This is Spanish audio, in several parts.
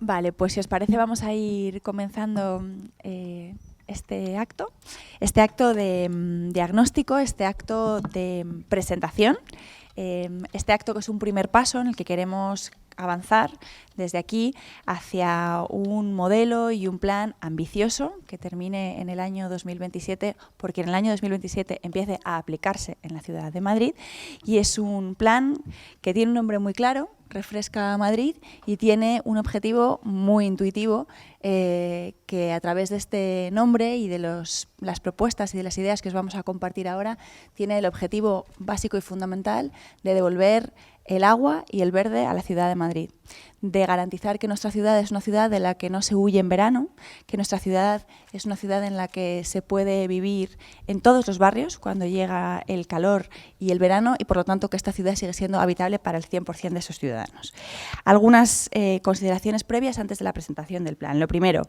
Vale, pues si os parece vamos a ir comenzando este acto de diagnóstico, este acto de presentación, este acto que es un primer paso en el que queremos avanzar desde aquí hacia un modelo y un plan ambicioso que termine en el año 2027, porque en el año 2027 empiece a aplicarse en la ciudad de Madrid, y es un plan que tiene un nombre muy claro: Refresca Madrid, y tiene un objetivo muy intuitivo que a través de este nombre y de las propuestas y de las ideas que os vamos a compartir ahora, tiene el objetivo básico y fundamental de devolver el agua y el verde a la ciudad de Madrid, de garantizar que nuestra ciudad es una ciudad de la que no se huye en verano, que nuestra ciudad es una ciudad en la que se puede vivir en todos los barrios cuando llega el calor y el verano, y por lo tanto que esta ciudad sigue siendo habitable para el 100% de sus ciudadanos. Algunas consideraciones previas antes de la presentación del plan. Lo primero,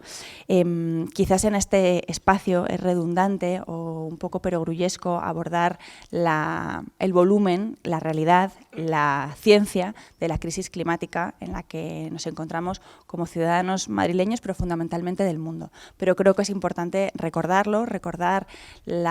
quizás en este espacio es redundante o un poco perogrullesco abordar el volumen, la realidad, la ciencia de la crisis climática en la que nos encontramos como ciudadanos madrileños, pero fundamentalmente del mundo. Pero creo que es importante recordarlo, recordar el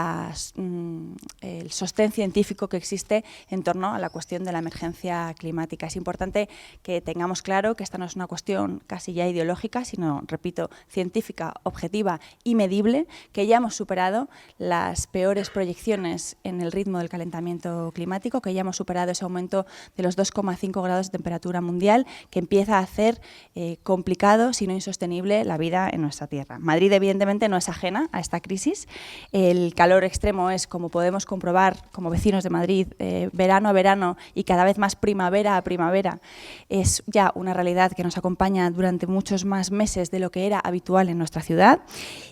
sostén científico que existe en torno a la cuestión de la emergencia climática. Es importante que tengamos claro que esta no es una cuestión casi ya ideológica, sino, repito, científica, objetiva y medible, que ya hemos superado las peores proyecciones en el ritmo del calentamiento climático, que ya hemos superado ese aumento de los 2,5 grados de temperatura mundial, que empieza a hacer complicado, si no insostenible, la vida en nuestra tierra. Madrid, evidentemente, no es ajena a esta crisis. El calor extremo es, como podemos comprobar como vecinos de Madrid, verano a verano y cada vez más primavera a primavera, es ya una realidad que nos acompaña durante muchos más meses de lo que era habitual en nuestra ciudad.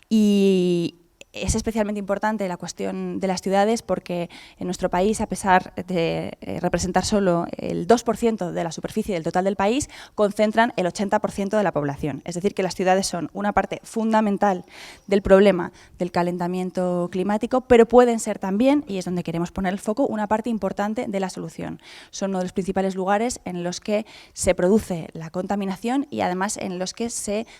Y es especialmente importante la cuestión de las ciudades porque en nuestro país, a pesar de representar solo el 2% de la superficie del total del país, concentran el 80% de la población. Es decir, que las ciudades son una parte fundamental del problema del calentamiento climático, pero pueden ser también, y es donde queremos poner el foco, una parte importante de la solución. Son uno de los principales lugares en los que se produce la contaminación y además en los que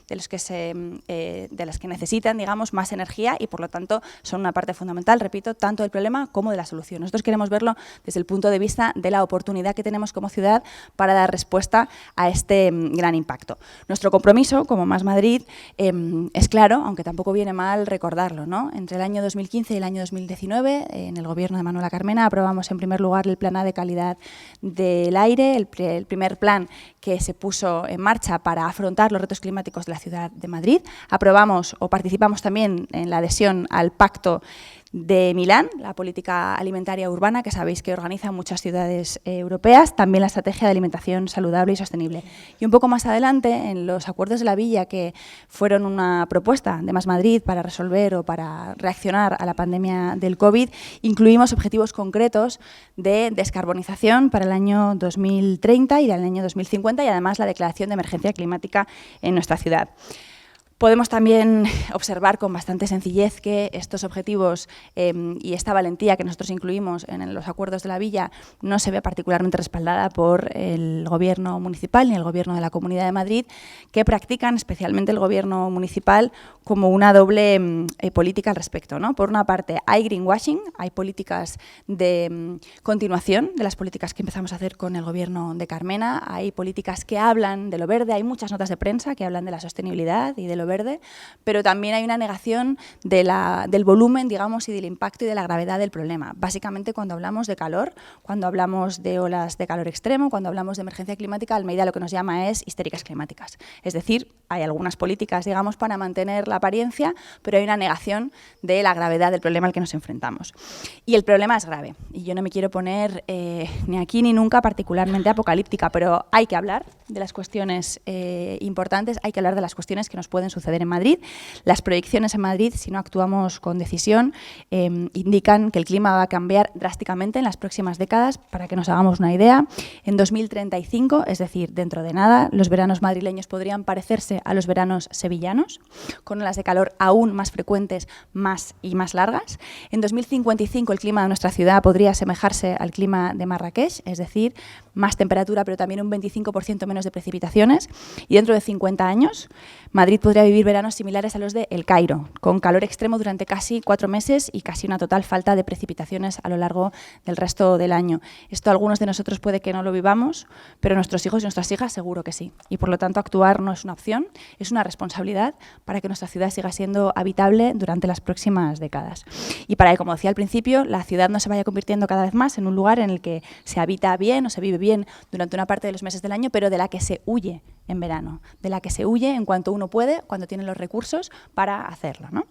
de las que necesitan, digamos, más energía, y por lo tanto son una parte fundamental, repito, tanto del problema como de la solución. Nosotros queremos verlo desde el punto de vista de la oportunidad que tenemos como ciudad para dar respuesta a este gran impacto. Nuestro compromiso como Más Madrid es claro, aunque tampoco viene mal recordarlo, ¿no? Entre el año 2015 y el año 2019, en el gobierno de Manuela Carmena, aprobamos en primer lugar el Plan A de Calidad del Aire, el primer plan que se puso en marcha para afrontar los retos climáticos de la ciudad de Madrid. Aprobamos o participamos también en la adhesión al Pacto de Milán, la política alimentaria urbana, que sabéis que organiza muchas ciudades europeas, también la estrategia de alimentación saludable y sostenible. Y un poco más adelante, en los acuerdos de la Villa, que fueron una propuesta de Más Madrid para resolver o para reaccionar a la pandemia del COVID, incluimos objetivos concretos de descarbonización para el año 2030 y del año 2050, y además la declaración de emergencia climática en nuestra ciudad. Podemos también observar con bastante sencillez que estos objetivos y esta valentía que nosotros incluimos en los acuerdos de la Villa no se ve particularmente respaldada por el Gobierno municipal ni el Gobierno de la Comunidad de Madrid, que practican, especialmente el Gobierno municipal, como una doble política al respecto, ¿no? Por una parte, hay greenwashing, hay políticas de continuación de las políticas que empezamos a hacer con el Gobierno de Carmena, hay políticas que hablan de lo verde, hay muchas notas de prensa que hablan de la sostenibilidad y de lo verde, pero también hay una negación del volumen, digamos, y del impacto y de la gravedad del problema. Básicamente, cuando hablamos de calor, cuando hablamos de olas de calor extremo, cuando hablamos de emergencia climática, Almeida lo que nos llama es histéricas climáticas. Es decir, hay algunas políticas, digamos, para mantener la apariencia, pero hay una negación de la gravedad del problema al que nos enfrentamos. Y el problema es grave, y yo no me quiero poner ni aquí ni nunca particularmente apocalíptica, pero hay que hablar de las cuestiones importantes, hay que hablar de las cuestiones que nos pueden suceder en Madrid. Las proyecciones en Madrid, si no actuamos con decisión, indican que el clima va a cambiar drásticamente en las próximas décadas. Para que nos hagamos una idea, en 2035, es decir, dentro de nada, los veranos madrileños podrían parecerse a los veranos sevillanos, con olas de calor aún más frecuentes y más largas. En 2055 el clima de nuestra ciudad podría asemejarse al clima de Marrakech, es decir, más temperatura pero también un 25% menos de precipitaciones. Y dentro de 50 años, Madrid podría vivir veranos similares a los de El Cairo, con calor extremo durante casi 4 meses y casi una total falta de precipitaciones a lo largo del resto del año. Esto algunos de nosotros puede que no lo vivamos, pero nuestros hijos y nuestras hijas seguro que sí. Y por lo tanto actuar no es una opción, es una responsabilidad para que nuestra ciudad siga siendo habitable durante las próximas décadas. Y para que, como decía al principio, la ciudad no se vaya convirtiendo cada vez más en un lugar en el que se habita bien o se vive bien durante una parte de los meses del año, pero de la que se huye en verano, de la que se huye en cuanto uno puede, cuando tiene los recursos para hacerlo, ¿no?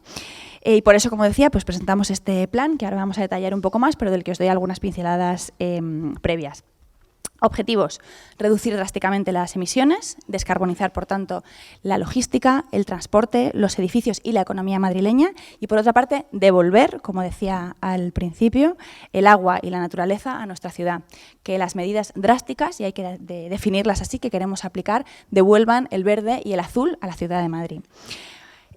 Y por eso, como decía, pues presentamos este plan, que ahora vamos a detallar un poco más, pero del que os doy algunas pinceladas previas. Objetivos: reducir drásticamente las emisiones, descarbonizar, por tanto, la logística, el transporte, los edificios y la economía madrileña, y por otra parte, devolver, como decía al principio, el agua y la naturaleza a nuestra ciudad. Que las medidas drásticas, y hay que definirlas así, que queremos aplicar, devuelvan el verde y el azul a la ciudad de Madrid.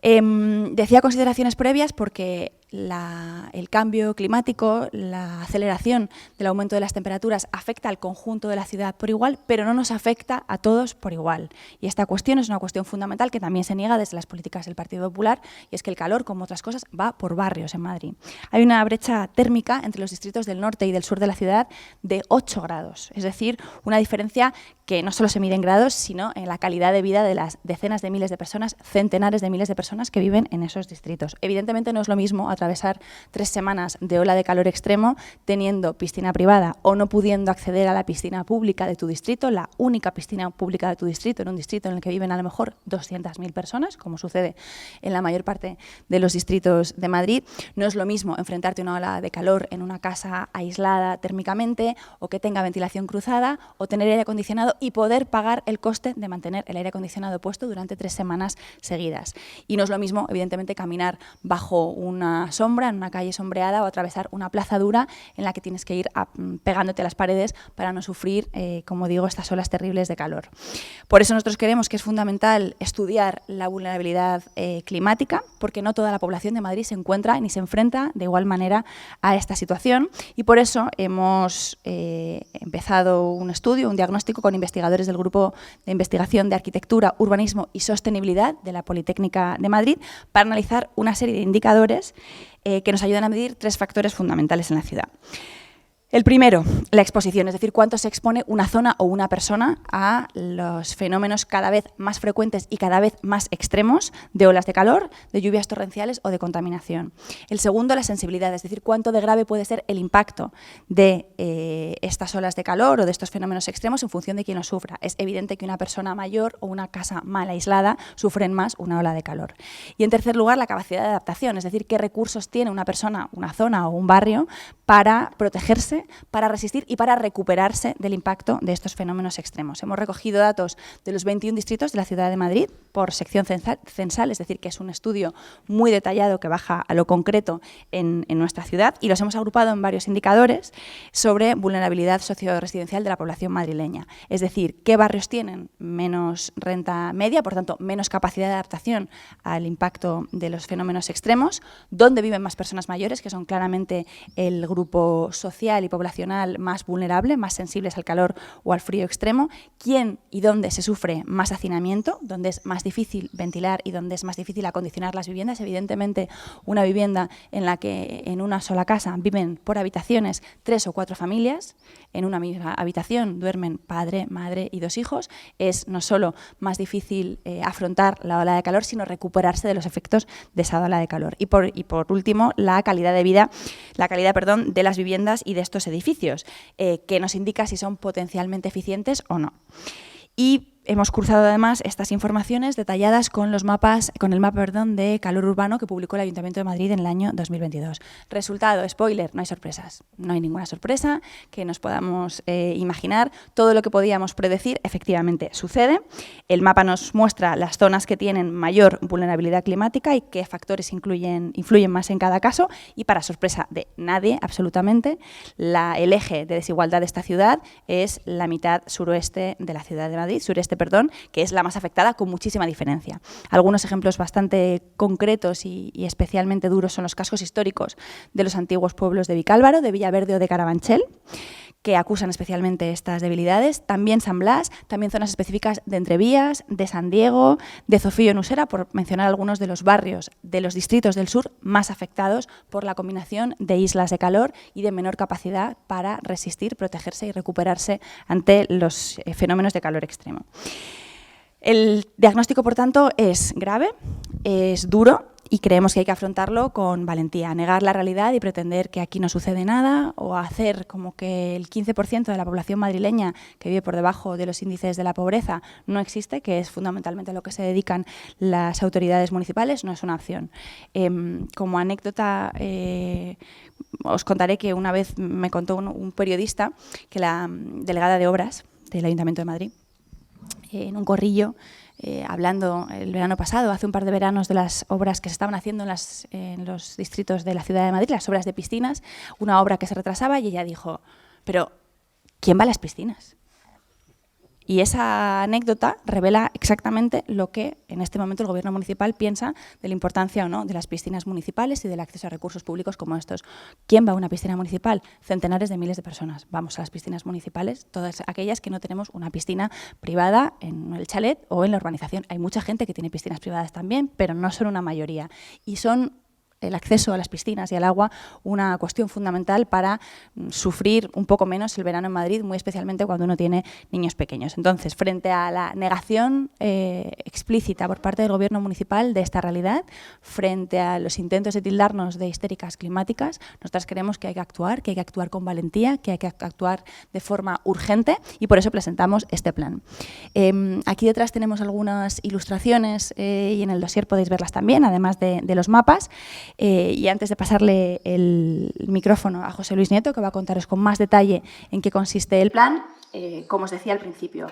Decía consideraciones previas porque el cambio climático, la aceleración del aumento de las temperaturas afecta al conjunto de la ciudad por igual, pero no nos afecta a todos por igual. Y esta cuestión es una cuestión fundamental que también se niega desde las políticas del Partido Popular, y es que el calor, como otras cosas, va por barrios en Madrid. Hay una brecha térmica entre los distritos del norte y del sur de la ciudad de 8 grados, es decir, una diferencia que no solo se mide en grados, sino en la calidad de vida de las decenas de miles de personas, centenares de miles de personas que viven en esos distritos. Evidentemente no es lo mismo atravesar 3 semanas de ola de calor extremo teniendo piscina privada o no pudiendo acceder a la piscina pública de tu distrito, la única piscina pública de tu distrito, en un distrito en el que viven a lo mejor 200.000 personas, como sucede en la mayor parte de los distritos de Madrid. No es lo mismo enfrentarte a una ola de calor en una casa aislada térmicamente o que tenga ventilación cruzada o tener aire acondicionado y poder pagar el coste de mantener el aire acondicionado puesto durante 3 semanas seguidas. Y no es lo mismo, evidentemente, caminar bajo una sombra, en una calle sombreada, o atravesar una plaza dura en la que tienes que ir pegándote a las paredes para no sufrir, como digo, estas olas terribles de calor. Por eso nosotros creemos que es fundamental estudiar la vulnerabilidad climática, porque no toda la población de Madrid se encuentra ni se enfrenta de igual manera a esta situación, y por eso hemos empezado un estudio, un diagnóstico con investigadores del Grupo de Investigación de Arquitectura, Urbanismo y Sostenibilidad de la Politécnica de Madrid para analizar una serie de indicadores que nos ayudan a medir 3 factores fundamentales en la ciudad. El primero, la exposición, es decir, cuánto se expone una zona o una persona a los fenómenos cada vez más frecuentes y cada vez más extremos de olas de calor, de lluvias torrenciales o de contaminación. El segundo, la sensibilidad, es decir, cuánto de grave puede ser el impacto de estas olas de calor o de estos fenómenos extremos en función de quién los sufra. Es evidente que una persona mayor o una casa mal aislada sufren más una ola de calor. Y en tercer lugar, la capacidad de adaptación, es decir, qué recursos tiene una persona, una zona o un barrio para protegerse, para resistir y para recuperarse del impacto de estos fenómenos extremos. Hemos recogido datos de los 21 distritos de la ciudad de Madrid por sección censal, es decir, que es un estudio muy detallado que baja a lo concreto en nuestra ciudad, y los hemos agrupado en varios indicadores sobre vulnerabilidad socio-residencial de la población madrileña. Es decir, qué barrios tienen menos renta media, por tanto, menos capacidad de adaptación al impacto de los fenómenos extremos, dónde viven más personas mayores, que son claramente el grupo social y poblacional más vulnerable, más sensibles al calor o al frío extremo, quién y dónde se sufre más hacinamiento, dónde es más difícil ventilar y dónde es más difícil acondicionar las viviendas. Evidentemente, una vivienda en la que en una sola casa viven por habitaciones 3 o 4 familias, en una misma habitación duermen padre, madre y 2 hijos, es no solo más difícil afrontar la ola de calor, sino recuperarse de los efectos de esa ola de calor. Y por último, la calidad de las viviendas y de estos edificios, que nos indica si son potencialmente eficientes o no. Y hemos cruzado además estas informaciones detalladas con los mapas, con el mapa de calor urbano que publicó el Ayuntamiento de Madrid en el año 2022. Resultado, spoiler, no hay sorpresas, no hay ninguna sorpresa que nos podamos imaginar. Todo lo que podíamos predecir efectivamente sucede. El mapa nos muestra las zonas que tienen mayor vulnerabilidad climática y qué factores influyen más en cada caso, y para sorpresa de nadie, absolutamente, el eje de desigualdad de esta ciudad es la mitad sureste de la ciudad de Madrid, que es la más afectada con muchísima diferencia. Algunos ejemplos bastante concretos y especialmente duros son los cascos históricos de los antiguos pueblos de Vicálvaro, de Villaverde o de Carabanchel, que acusan especialmente estas debilidades. También San Blas, también zonas específicas de Entrevías, de San Diego, de Zofío en Usera, por mencionar algunos de los barrios de los distritos del sur más afectados por la combinación de islas de calor y de menor capacidad para resistir, protegerse y recuperarse ante los fenómenos de calor extremo. El diagnóstico, por tanto, es grave, es duro, y creemos que hay que afrontarlo con valentía. Negar la realidad y pretender que aquí no sucede nada, o hacer como que el 15% de la población madrileña que vive por debajo de los índices de la pobreza no existe, que es fundamentalmente a lo que se dedican las autoridades municipales, no es una opción. Como anécdota, os contaré que una vez me contó un periodista que la delegada de Obras del Ayuntamiento de Madrid, en un corrillo, hablando el verano pasado, hace un par de veranos, de las obras que se estaban haciendo en los distritos de la ciudad de Madrid, las obras de piscinas, una obra que se retrasaba, y ella dijo, pero ¿quién va a las piscinas? Y esa anécdota revela exactamente lo que en este momento el Gobierno municipal piensa de la importancia o no de las piscinas municipales y del acceso a recursos públicos como estos. ¿Quién va a una piscina municipal? Centenares de miles de personas. Vamos a las piscinas municipales, todas aquellas que no tenemos una piscina privada en el chalet o en la urbanización. Hay mucha gente que tiene piscinas privadas también, pero no son una mayoría. Y son el acceso a las piscinas y al agua una cuestión fundamental para sufrir un poco menos el verano en Madrid, muy especialmente cuando uno tiene niños pequeños. Entonces, frente a la negación explícita por parte del Gobierno municipal de esta realidad, frente a los intentos de tildarnos de histéricas climáticas, nosotras creemos que hay que actuar con valentía, que hay que actuar de forma urgente, y por eso presentamos este plan. Aquí detrás tenemos algunas ilustraciones y en el dossier podéis verlas también, además de los mapas. Y antes de pasarle el micrófono a José Luis Nieto, que va a contaros con más detalle en qué consiste el plan, como os decía al principio,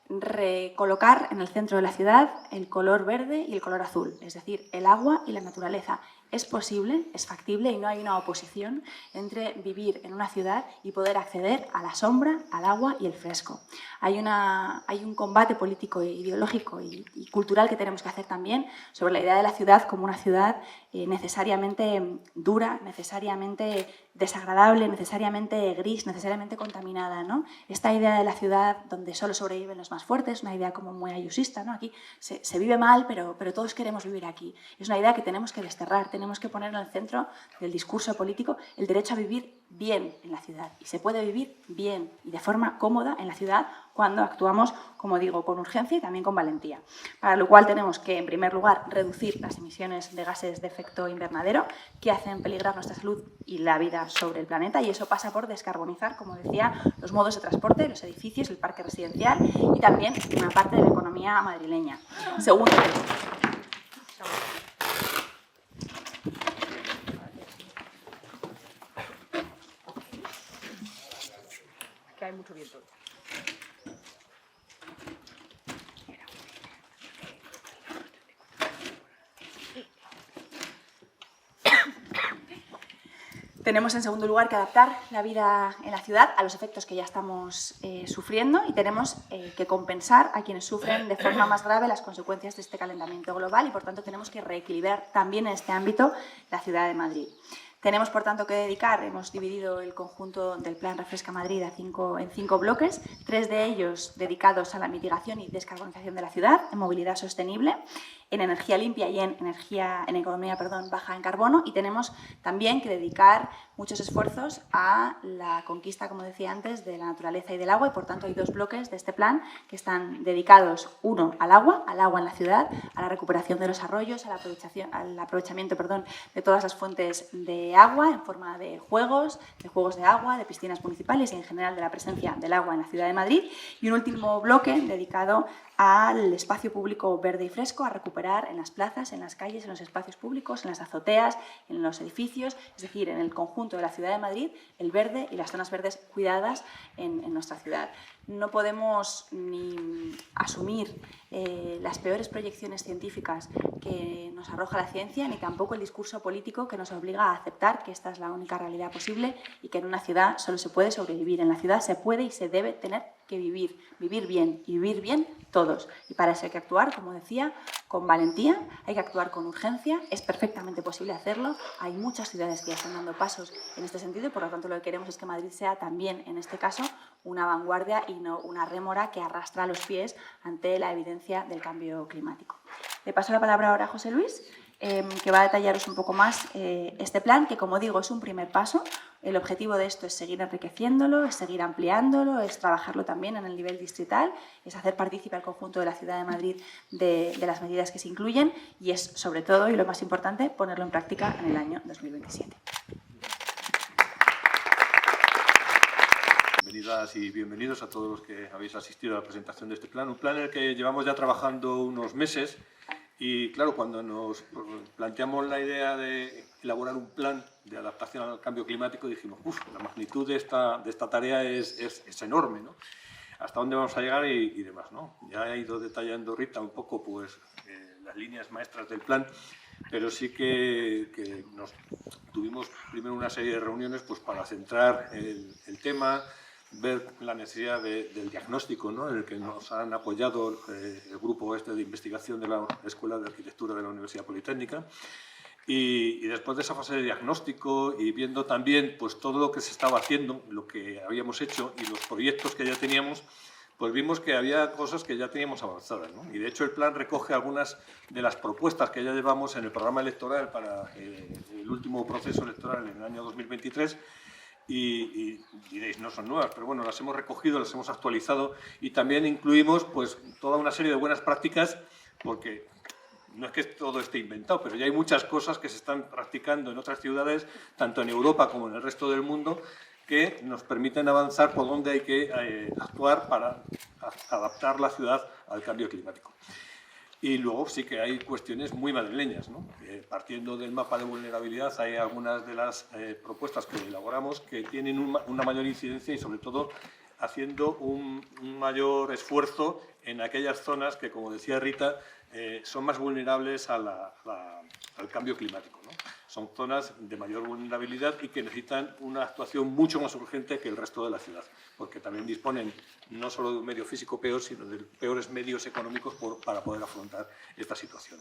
recolocar en el centro de la ciudad el color verde y el color azul, es decir, el agua y la naturaleza. Es posible, es factible, y no hay una oposición entre vivir en una ciudad y poder acceder a la sombra, al agua y el fresco. Hay un combate político, ideológico y cultural que tenemos que hacer también sobre la idea de la ciudad como una ciudad necesariamente dura, necesariamente desagradable, necesariamente gris, necesariamente contaminada, ¿no? Esta idea de la ciudad donde solo sobreviven los más fuertes, una idea como muy ayusista, ¿no? Aquí se vive mal, pero todos queremos vivir aquí. Es una idea que tenemos que desterrar, tenemos que poner en el centro del discurso político el derecho a vivir bien en la ciudad. Y se puede vivir bien y de forma cómoda en la ciudad cuando actuamos, como digo, con urgencia y también con valentía. Para lo cual tenemos que, en primer lugar, reducir las emisiones de gases de efecto invernadero que hacen peligrar nuestra salud y la vida sobre el planeta, y eso pasa por descarbonizar, como decía, los modos de transporte, los edificios, el parque residencial y también una parte de la economía madrileña. Segundo, que hay mucho viento. Tenemos, en segundo lugar, que adaptar la vida en la ciudad a los efectos que ya estamos sufriendo, y tenemos que compensar a quienes sufren de forma más grave las consecuencias de este calentamiento global, y por tanto tenemos que reequilibrar también en este ámbito la ciudad de Madrid. Tenemos, por tanto, que dedicar, hemos dividido el conjunto del Plan Refresca Madrid en 5 bloques, 3 de ellos dedicados a la mitigación y descarbonización de la ciudad, en movilidad sostenible, en energía limpia y en economía baja en carbono, y tenemos también que dedicar muchos esfuerzos a la conquista, como decía antes, de la naturaleza y del agua, y por tanto hay dos bloques de este plan que están dedicados, uno al agua en la ciudad, a la recuperación de los arroyos, al aprovechamiento de todas las fuentes de agua en forma de juegos de agua, de piscinas municipales y en general de la presencia del agua en la ciudad de Madrid, y un último bloque dedicado al espacio público verde y fresco, a recuperar en las plazas, en las calles, en los espacios públicos, en las azoteas, en los edificios, es decir, en el conjunto de la ciudad de Madrid, el verde y las zonas verdes cuidadas en nuestra ciudad. No podemos ni asumir las peores proyecciones científicas que nos arroja la ciencia, ni tampoco el discurso político que nos obliga a aceptar que esta es la única realidad posible y que en una ciudad solo se puede sobrevivir. En la ciudad se puede y se debe tener que vivir bien y vivir bien todos. Y para eso hay que actuar, como decía, con valentía, hay que actuar con urgencia, es perfectamente posible hacerlo. Hay muchas ciudades que ya están dando pasos en este sentido y por lo tanto lo que queremos es que Madrid sea también, en este caso, una vanguardia y no una rémora que arrastra los pies ante la evidencia del cambio climático. Le paso la palabra ahora a José Luis, que va a detallaros un poco más este plan, que como digo es un primer paso. El objetivo de esto es seguir enriqueciéndolo, es seguir ampliándolo, es trabajarlo también en el nivel distrital, es hacer partícipe al conjunto de la Ciudad de Madrid de las medidas que se incluyen y es, sobre todo, y lo más importante, ponerlo en práctica en el año 2027. Bienvenidas y bienvenidos a todos los que habéis asistido a la presentación de este plan. Un plan en el que llevamos ya trabajando unos meses y, claro, cuando nos planteamos la idea de elaborar un plan de adaptación al cambio climático, dijimos, la magnitud de esta tarea es enorme, ¿no? ¿Hasta dónde vamos a llegar y demás, ¿no? Ya ha ido detallando Rita un poco pues, las líneas maestras del plan, pero sí que tuvimos primero una serie de reuniones pues, para centrar el tema, ver la necesidad del diagnóstico, ¿no?, en el que nos han apoyado el grupo de investigación de la Escuela de Arquitectura de la Universidad Politécnica. Y después de esa fase de diagnóstico y viendo también pues, todo lo que se estaba haciendo, lo que habíamos hecho y los proyectos que ya teníamos, pues vimos que había cosas que ya teníamos avanzadas, ¿no? Y de hecho el plan recoge algunas de las propuestas que ya llevamos en el programa electoral para el último proceso electoral en el año 2023 y diréis, no son nuevas, pero bueno, las hemos recogido, las hemos actualizado y también incluimos pues, toda una serie de buenas prácticas porque no es que todo esté inventado, pero ya hay muchas cosas que se están practicando en otras ciudades, tanto en Europa como en el resto del mundo, que nos permiten avanzar por donde hay que actuar para adaptar la ciudad al cambio climático. Y luego sí que hay cuestiones muy madrileñas, ¿no? Partiendo del mapa de vulnerabilidad, hay algunas de las propuestas que elaboramos que tienen una mayor incidencia y, sobre todo, haciendo un mayor esfuerzo en aquellas zonas que, como decía Rita, son más vulnerables al cambio climático, ¿no? Son zonas de mayor vulnerabilidad y que necesitan una actuación mucho más urgente que el resto de la ciudad, porque también disponen no solo de un medio físico peor, sino de peores medios económicos para poder afrontar esta situación.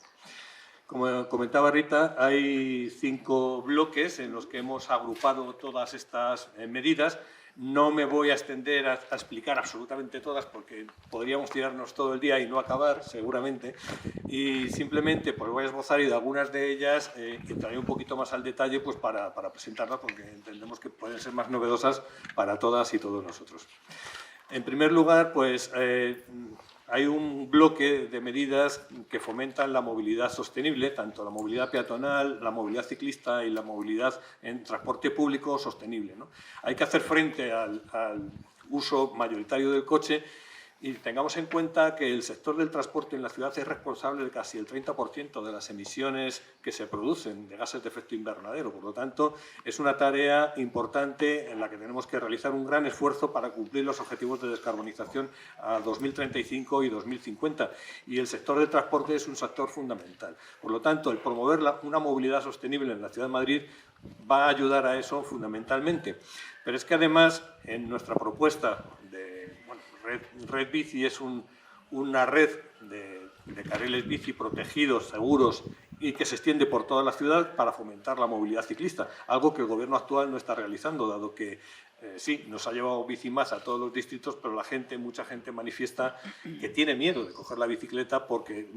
Como comentaba Rita, hay 5 bloques en los que hemos agrupado todas estas medidas. No me voy a extender a explicar absolutamente todas porque podríamos tirarnos todo el día y no acabar, seguramente. Y simplemente pues, voy a esbozar y de algunas de ellas entraré un poquito más al detalle pues, para presentarlas porque entendemos que pueden ser más novedosas para todas y todos nosotros. En primer lugar, pues, hay un bloque de medidas que fomentan la movilidad sostenible, tanto la movilidad peatonal, la movilidad ciclista y la movilidad en transporte público sostenible, ¿no? Hay que hacer frente al uso mayoritario del coche y tengamos en cuenta que el sector del transporte en la ciudad es responsable de casi el 30% de las emisiones que se producen de gases de efecto invernadero. Por lo tanto, es una tarea importante en la que tenemos que realizar un gran esfuerzo para cumplir los objetivos de descarbonización a 2035 y 2050. Y el sector del transporte es un sector fundamental. Por lo tanto, el promover una movilidad sostenible en la Ciudad de Madrid va a ayudar a eso fundamentalmente. Pero es que además, en nuestra propuesta de Red Bici es una red de carriles bici protegidos, seguros y que se extiende por toda la ciudad para fomentar la movilidad ciclista, algo que el Gobierno actual no está realizando, dado que Sí, nos ha llevado Bicimás a todos los distritos, pero mucha gente manifiesta que tiene miedo de coger la bicicleta porque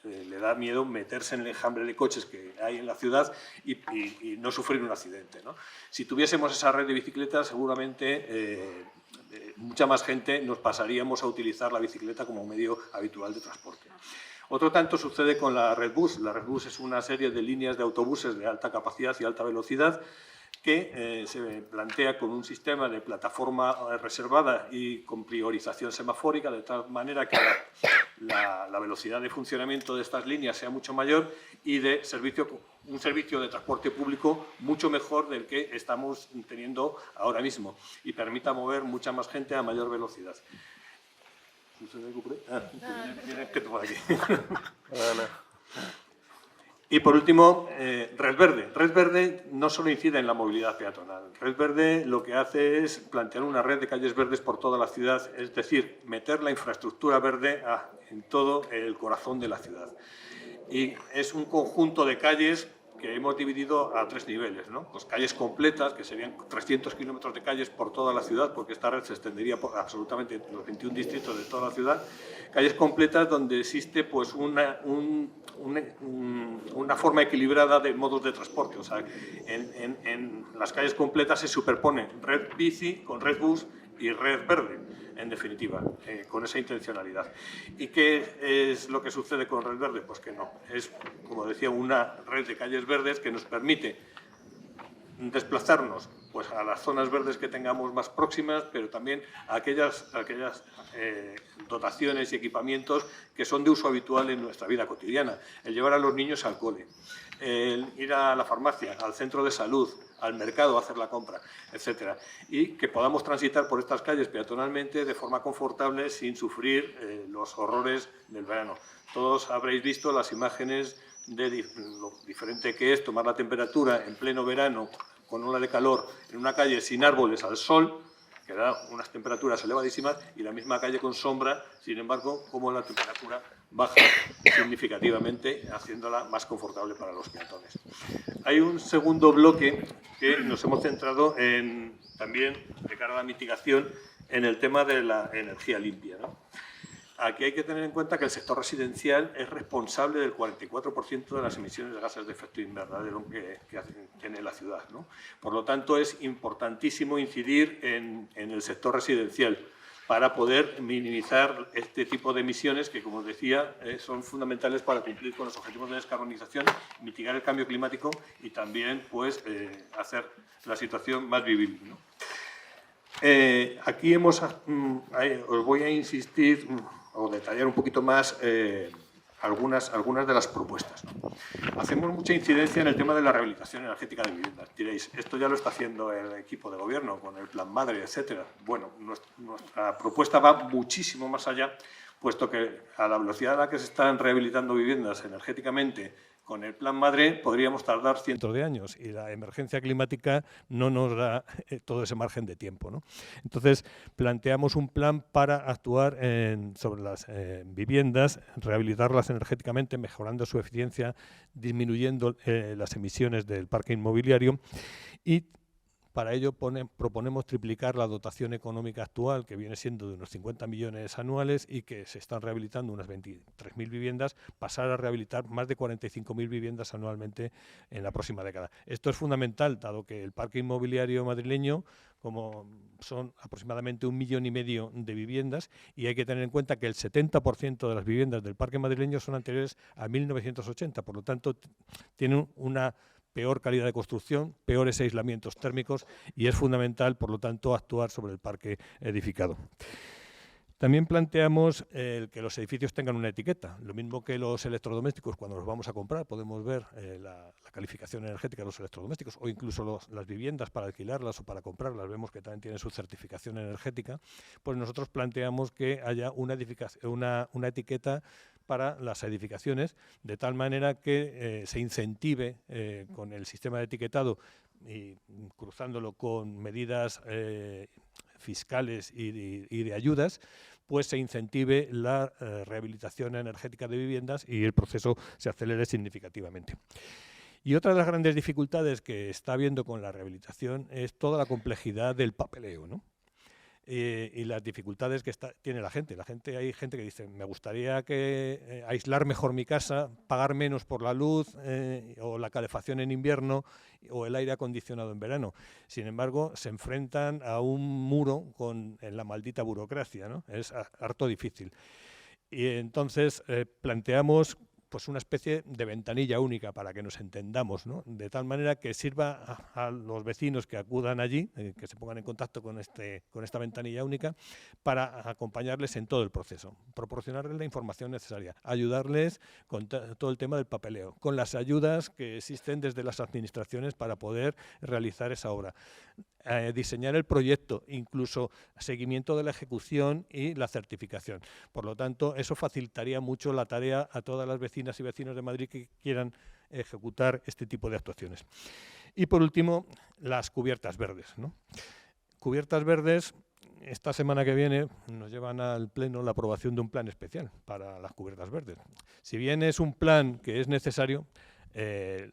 le da miedo meterse en el enjambre de coches que hay en la ciudad y no sufrir un accidente, ¿no? Si tuviésemos esa red de bicicletas, seguramente mucha más gente nos pasaríamos a utilizar la bicicleta como medio habitual de transporte. Otro tanto sucede con la Redbus. La Redbus es una serie de líneas de autobuses de alta capacidad y alta velocidad que se plantea con un sistema de plataforma reservada y con priorización semafórica, de tal manera que la velocidad de funcionamiento de estas líneas sea mucho mayor y de un servicio de transporte público mucho mejor del que estamos teniendo ahora mismo y permita mover mucha más gente a mayor velocidad. Y por último, Red Verde. Red Verde no solo incide en la movilidad peatonal. Red Verde lo que hace es plantear una red de calles verdes por toda la ciudad, es decir, meter la infraestructura verde en todo el corazón de la ciudad. Y es un conjunto de calles que hemos dividido a 3 niveles, ¿no? Pues calles completas, que serían 300 kilómetros de calles por toda la ciudad, porque esta red se extendería por absolutamente los 21 distritos de toda la ciudad. Calles completas donde existe pues, una forma equilibrada de modos de transporte. O sea, en las calles completas se superponen red bici con red bus y red verde, en definitiva, con esa intencionalidad. ¿Y qué es lo que sucede con Red Verde? Pues que no, es, como decía, una red de calles verdes que nos permite desplazarnos pues, a las zonas verdes que tengamos más próximas, pero también a aquellas dotaciones y equipamientos que son de uso habitual en nuestra vida cotidiana. El llevar a los niños al cole, el ir a la farmacia, al centro de salud, al mercado a hacer la compra, etcétera. Y que podamos transitar por estas calles peatonalmente de forma confortable sin sufrir los horrores del verano. Todos habréis visto las imágenes de lo diferente que es tomar la temperatura en pleno verano con ola de calor en una calle sin árboles al sol, que da unas temperaturas elevadísimas, y la misma calle con sombra, sin embargo, como la temperatura baja significativamente, haciéndola más confortable para los peatones. Hay un segundo bloque que nos hemos centrado también, de cara a la mitigación, en el tema de la energía limpia, ¿no? Aquí hay que tener en cuenta que el sector residencial es responsable del 44% de las emisiones de gases de efecto invernadero que tiene la ciudad, ¿no? Por lo tanto, es importantísimo incidir en el sector residencial para poder minimizar este tipo de emisiones que, como decía, son fundamentales para cumplir con los objetivos de descarbonización, mitigar el cambio climático y también pues, hacer la situación más vivible, ¿no? Aquí os voy a insistir o detallar un poquito más algunas de las propuestas, ¿no? Hacemos mucha incidencia en el tema de la rehabilitación energética de viviendas. Diréis, esto ya lo está haciendo el equipo de gobierno con el Plan Madre, etcétera. Bueno, nuestra propuesta va muchísimo más allá, puesto que a la velocidad a la que se están rehabilitando viviendas energéticamente con el Plan Madre podríamos tardar cientos de años y la emergencia climática no nos da todo ese margen de tiempo, ¿no? Entonces, planteamos un plan para actuar sobre las viviendas, rehabilitarlas energéticamente, mejorando su eficiencia, disminuyendo las emisiones del parque inmobiliario y para ello proponemos triplicar la dotación económica actual, que viene siendo de unos 50 millones anuales y que se están rehabilitando unas 23.000 viviendas, pasar a rehabilitar más de 45.000 viviendas anualmente en la próxima década. Esto es fundamental, dado que el parque inmobiliario madrileño, como son aproximadamente 1,5 millones de viviendas, y hay que tener en cuenta que el 70% de las viviendas del parque madrileño son anteriores a 1980, por lo tanto tienen una peor calidad de construcción, peores aislamientos térmicos y es fundamental, por lo tanto, actuar sobre el parque edificado. También planteamos que los edificios tengan una etiqueta, lo mismo que los electrodomésticos. Cuando los vamos a comprar podemos ver la calificación energética de los electrodomésticos o incluso las viviendas para alquilarlas o para comprarlas, vemos que también tienen su certificación energética. Pues nosotros planteamos que haya una etiqueta para las edificaciones, de tal manera que se incentive con el sistema de etiquetado y cruzándolo con medidas fiscales y de ayudas, pues se incentive la rehabilitación energética de viviendas y el proceso se acelere significativamente. Y otra de las grandes dificultades que está habiendo con la rehabilitación es toda la complejidad del papeleo, ¿no? Y las dificultades que tiene la gente. Hay gente que dice, me gustaría aislar mejor mi casa, pagar menos por la luz o la calefacción en invierno o el aire acondicionado en verano. Sin embargo, se enfrentan a un muro en la maldita burocracia, ¿no? Es harto difícil. Y entonces planteamos pues una especie de ventanilla única para que nos entendamos, ¿no? De tal manera que sirva a los vecinos que acudan allí, que se pongan en contacto con esta ventanilla única, para acompañarles en todo el proceso, proporcionarles la información necesaria, ayudarles con todo el tema del papeleo, con las ayudas que existen desde las administraciones para poder realizar esa obra. Diseñar el proyecto, incluso seguimiento de la ejecución y la certificación. Por lo tanto, eso facilitaría mucho la tarea a todas las vecinas y vecinos de Madrid que quieran ejecutar este tipo de actuaciones. Y por último, las cubiertas verdes, ¿no? Cubiertas verdes, esta semana que viene nos llevan al Pleno la aprobación de un plan especial para las cubiertas verdes. Si bien es un plan que es necesario,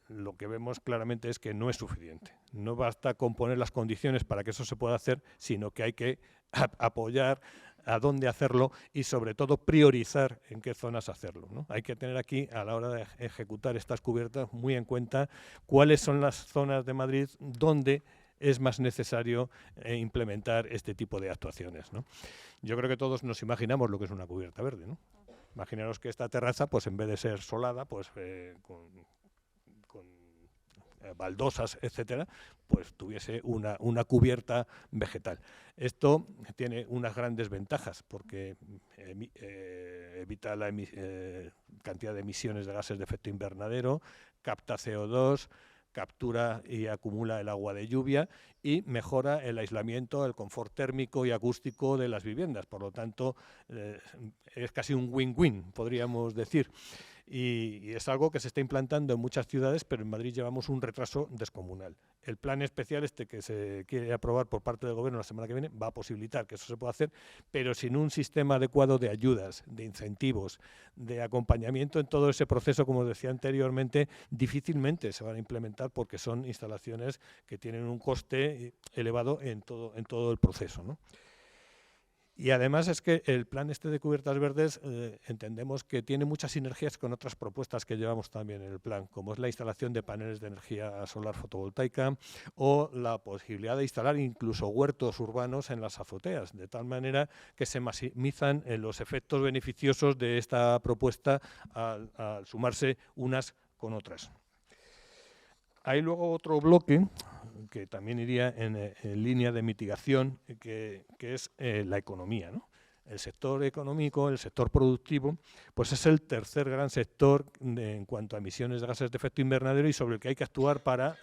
lo que vemos claramente es que no es suficiente. No basta con poner las condiciones para que eso se pueda hacer, sino que hay que apoyar a dónde hacerlo y sobre todo priorizar en qué zonas hacerlo, ¿no? Hay que tener aquí, a la hora de ejecutar estas cubiertas, muy en cuenta cuáles son las zonas de Madrid donde es más necesario implementar este tipo de actuaciones, ¿no? Yo creo que todos nos imaginamos lo que es una cubierta verde, ¿no? Imaginaros que esta terraza, pues en vez de ser solada, pues con baldosas, etcétera, pues tuviese una cubierta vegetal. Esto tiene unas grandes ventajas porque evita la cantidad de emisiones de gases de efecto invernadero, capta CO2, captura y acumula el agua de lluvia y mejora el aislamiento, el confort térmico y acústico de las viviendas. Por lo tanto, es casi un win-win, podríamos decir. Y es algo que se está implantando en muchas ciudades, pero en Madrid llevamos un retraso descomunal. El plan especial que se quiere aprobar por parte del Gobierno la semana que viene va a posibilitar que eso se pueda hacer, pero sin un sistema adecuado de ayudas, de incentivos, de acompañamiento en todo ese proceso, como os decía anteriormente, difícilmente se van a implementar porque son instalaciones que tienen un coste elevado en todo el proceso, ¿no? Y además es que el plan de cubiertas verdes entendemos que tiene muchas sinergias con otras propuestas que llevamos también en el plan, como es la instalación de paneles de energía solar fotovoltaica o la posibilidad de instalar incluso huertos urbanos en las azoteas, de tal manera que se maximizan los efectos beneficiosos de esta propuesta al sumarse unas con otras. Hay luego otro bloque que también iría en línea de mitigación, que es la economía, ¿no? El sector económico, el sector productivo, pues es el tercer gran sector en cuanto a emisiones de gases de efecto invernadero y sobre el que hay que actuar para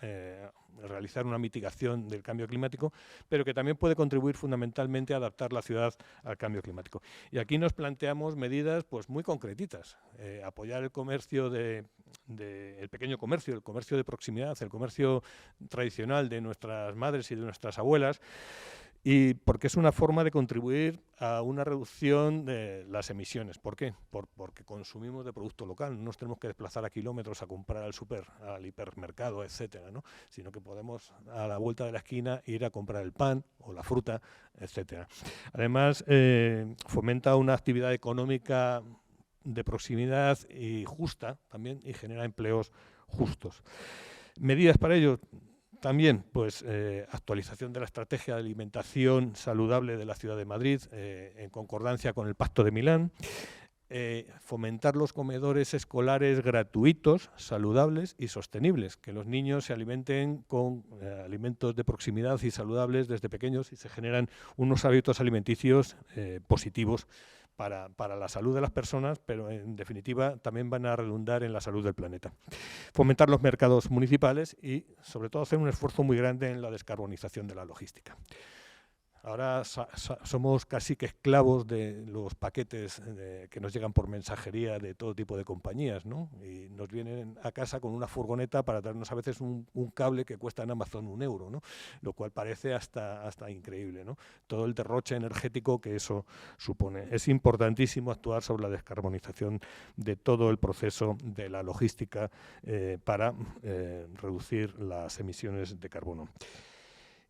realizar una mitigación del cambio climático, pero que también puede contribuir fundamentalmente a adaptar la ciudad al cambio climático. Y aquí nos planteamos medidas pues muy concretitas, apoyar el comercio el pequeño comercio, el comercio de proximidad, el comercio tradicional de nuestras madres y de nuestras abuelas, y porque es una forma de contribuir a una reducción de las emisiones. ¿Por qué? Porque consumimos de producto local, no nos tenemos que desplazar a kilómetros a comprar al al hipermercado, etcétera, ¿no? Sino que podemos a la vuelta de la esquina ir a comprar el pan o la fruta, etcétera. Además, fomenta una actividad económica de proximidad y justa también y genera empleos justos. Medidas para ello. También, pues, actualización de la estrategia de alimentación saludable de la Ciudad de Madrid, en concordancia con el Pacto de Milán. Fomentar los comedores escolares gratuitos, saludables y sostenibles, que los niños se alimenten con alimentos de proximidad y saludables desde pequeños y se generan unos hábitos alimenticios positivos para la salud de las personas, pero en definitiva también van a redundar en la salud del planeta. Fomentar los mercados municipales y sobre todo hacer un esfuerzo muy grande en la descarbonización de la logística. Ahora somos casi que esclavos de los paquetes que nos llegan por mensajería de todo tipo de compañías, ¿no? Y nos vienen a casa con una furgoneta para traernos a veces un cable que cuesta en Amazon €1, ¿no? Lo cual parece hasta increíble, ¿no? Todo el derroche energético que eso supone. Es importantísimo actuar sobre la descarbonización de todo el proceso de la logística para reducir las emisiones de carbono.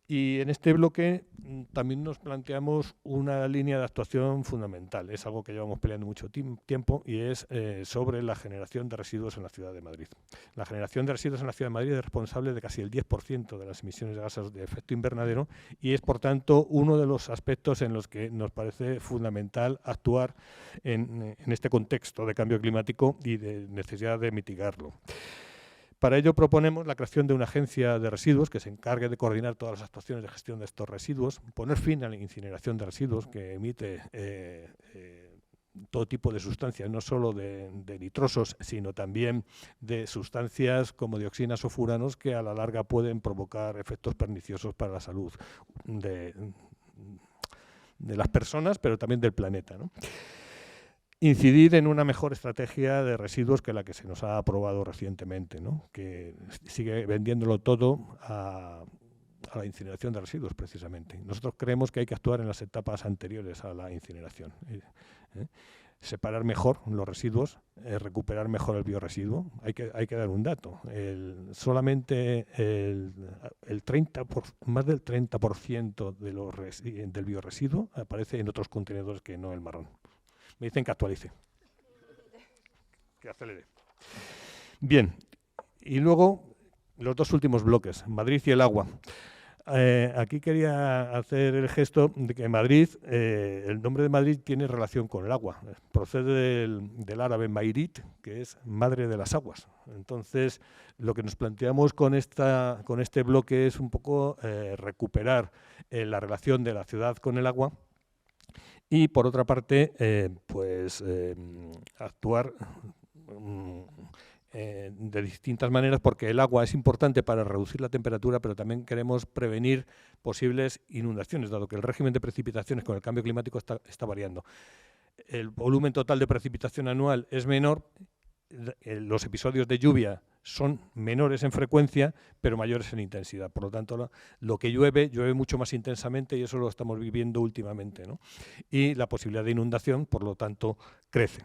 Y en este bloque también nos planteamos una línea de actuación fundamental. Es algo que llevamos peleando mucho tiempo y es sobre la generación de residuos en la Ciudad de Madrid. La generación de residuos en la Ciudad de Madrid es responsable de casi el 10% de las emisiones de gases de efecto invernadero y es, por tanto, uno de los aspectos en los que nos parece fundamental actuar en este contexto de cambio climático y de necesidad de mitigarlo. Para ello proponemos la creación de una agencia de residuos que se encargue de coordinar todas las actuaciones de gestión de estos residuos, poner fin a la incineración de residuos que emite todo tipo de sustancias, no solo de nitrosos, sino también de sustancias como dioxinas o furanos que a la larga pueden provocar efectos perniciosos para la salud de las personas, pero también del planeta, ¿no? Incidir en una mejor estrategia de residuos que la que se nos ha aprobado recientemente, ¿no? Que sigue vendiéndolo todo a la incineración de residuos, precisamente. Nosotros creemos que hay que actuar en las etapas anteriores a la incineración. Separar mejor los residuos, recuperar mejor el biorresiduo. Hay que dar un dato. Solamente más del 30% del biorresiduo aparece en otros contenedores que no el marrón. Me dicen que actualice, que acelere. Bien, y luego los dos últimos bloques, Madrid y el agua. Aquí quería hacer el gesto de que Madrid, el nombre de Madrid tiene relación con el agua. Procede del árabe Mairit, que es madre de las aguas. Entonces, lo que nos planteamos con este bloque es un poco recuperar la relación de la ciudad con el agua. Y por otra parte, actuar de distintas maneras, porque el agua es importante para reducir la temperatura, pero también queremos prevenir posibles inundaciones, dado que el régimen de precipitaciones con el cambio climático está variando. El volumen total de precipitación anual es menor, los episodios de lluvia son menores en frecuencia, pero mayores en intensidad. Por lo tanto, lo que llueve mucho más intensamente y eso lo estamos viviendo últimamente, ¿no? Y la posibilidad de inundación, por lo tanto, crece.